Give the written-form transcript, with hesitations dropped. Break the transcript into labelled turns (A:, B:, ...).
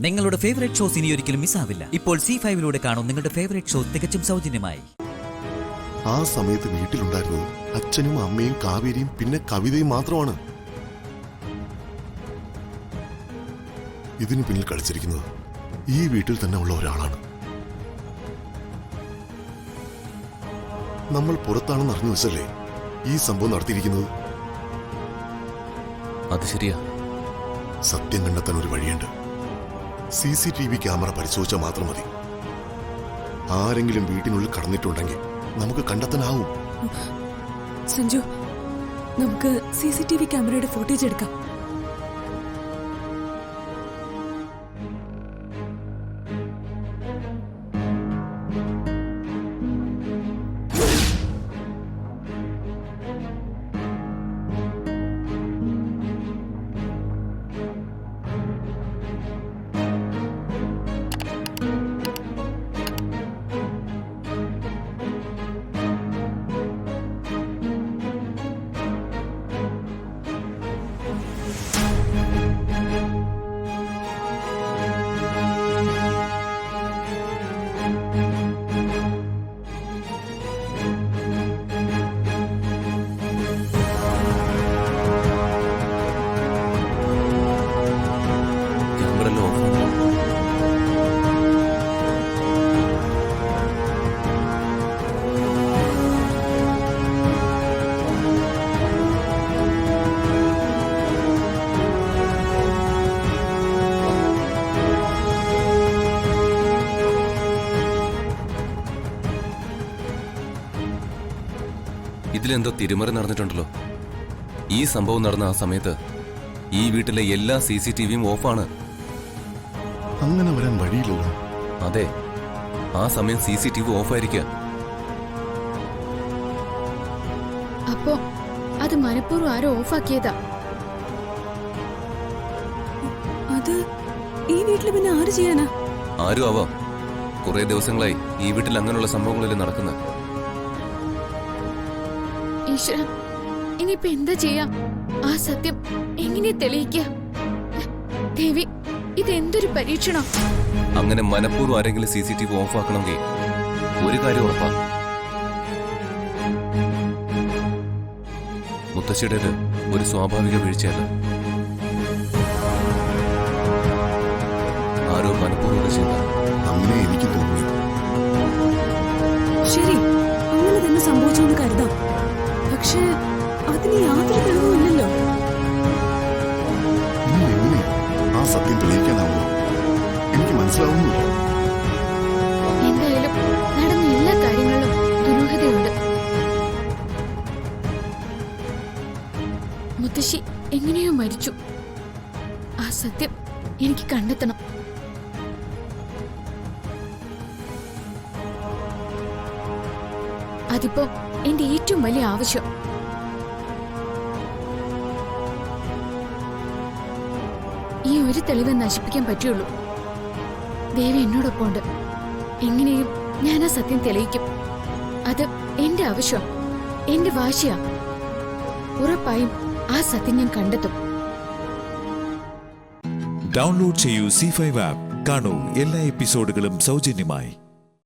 A: നിങ്ങളുടെ favourite shows ഇനി ഒരിക്കലും മിസ്സാവില്ല. ഇപ്പോൾ C5-ലൂടെ കാണും നിങ്ങളുടെ ഫേവറേറ്റ് ഷോ തികച്ചും സൗജന്യമായി.
B: ആ സമയത്ത് വീട്ടിലുണ്ടായിരുന്നത് അച്ഛനും അമ്മയും കാവേരിയും പിന്നെ കവിതയും മാത്രമാണ്. ഇതിനു പിന്നിൽ കളിച്ചിരിക്കുന്നത് ഈ വീട്ടിൽ തന്നെ ഉള്ള ഒരാളാണ്. നമ്മൾ പുറത്താണെന്ന് അറിഞ്ഞു വെച്ചല്ലേ ഈ സംഭവം നടത്തിയിരിക്കുന്നത്.
C: അത് ശരിയാ.
B: സത്യം കണ്ടെത്താൻ ഒരു വഴിയുണ്ട്. CCTV ക്യാമറ പരിശോധിച്ചാൽ മാത്രം മതി. ആരെങ്കിലും വീട്ടിനുള്ളിൽ കടന്നിട്ടുണ്ടെങ്കിൽ നമുക്ക് കണ്ടെത്താനാവും.
D: സഞ്ജു, നമുക്ക് CCTV ക്യാമറയുടെ ഫുട്ടേജ് എടുക്കാം.
C: ഇതിലെന്തോ തിരുമറി നടന്നിട്ടുണ്ടല്ലോ. ഈ സംഭവം നടന്ന ആ സമയത്ത് ഈ വീട്ടിലെ എല്ലാ CCTVയും ഓഫാണ്.
B: അങ്ങനെ വരാൻ വഴിയില്ലല്ലോ.
C: അതെ, ആ സമയം CCTV ഓഫായിരിക്കുക.
E: അപ്പോ അത് മനഃപൂർവ്വം ആരോ ഓഫാക്കിയതാ.
D: അത് ഈ വീട്ടിൽ പിന്നെ ആര് ചെയ്യാനാ?
C: ആരും ആവാം. കുറെ ദിവസങ്ങളായി ഈ വീട്ടിൽ അങ്ങനെയുള്ള സംഭവങ്ങളിൽ നടക്കുന്നത്.
E: ഈശ്വര, ഇനിയിപ്പോ എന്താ ചെയ്യാ? ആ സത്യം എങ്ങനെ തെളിയിക്ക? ദേവി, ഇതെന്തൊരു പരീക്ഷണം!
C: അങ്ങനെ മനഃപൂർവ്വം ആരെങ്കിലും CCTV ഓഫാക്കണമെങ്കിൽ ഒരു കാര്യം ഉറപ്പാ, മുത്തശ്ശിയുടേത് ഒരു സ്വാഭാവിക വീഴ്ചയല്ല. ആരോ മനഃപൂർവ്വം ചെയ്ത.
B: അങ്ങനെ എനിക്ക് തോന്നി.
D: ശരി, അങ്ങനെ തന്നെ സംഭവിച്ചെന്ന് കരുതാം. പക്ഷേ അതിന് യാതൊരു തെളിവുമില്ലല്ലോ.
B: ഇനി എങ്ങനെ ആ സത്യം തെളിയിക്കാനാവുമോ? എനിക്ക് മനസ്സിലാവുന്നില്ല.
E: എന്തായാലും നടന്ന എല്ലാ കാര്യങ്ങളിലും ദുരൂഹതയുണ്ട്. മുത്തശ്ശി എങ്ങനെയോ മരിച്ചു. ആ സത്യം എനിക്ക് കണ്ടെത്തണം. അതിപ്പോ എന്റെ ഏറ്റവും വലിയ ആവശ്യം. ഈ ഒരു തെളിവ് നശിപ്പിക്കാൻ പറ്റുള്ളൂ. ദേവി എന്നോടൊപ്പം ഉണ്ട്. എങ്ങനെയും ഞാൻ ആ സത്യം തെളിയിക്കും. അത് എന്റെ ആവശ്യം, എന്റെ വാശിയാ. ഉറപ്പായും ആ സത്യം ഞാൻ കണ്ടെത്തും.
F: ഡൗൺലോഡ് ചെയ്യൂ C5 ആപ്പ്. കാണൂ എല്ലാ എപ്പിസോഡുകളും സൗജന്യമായി.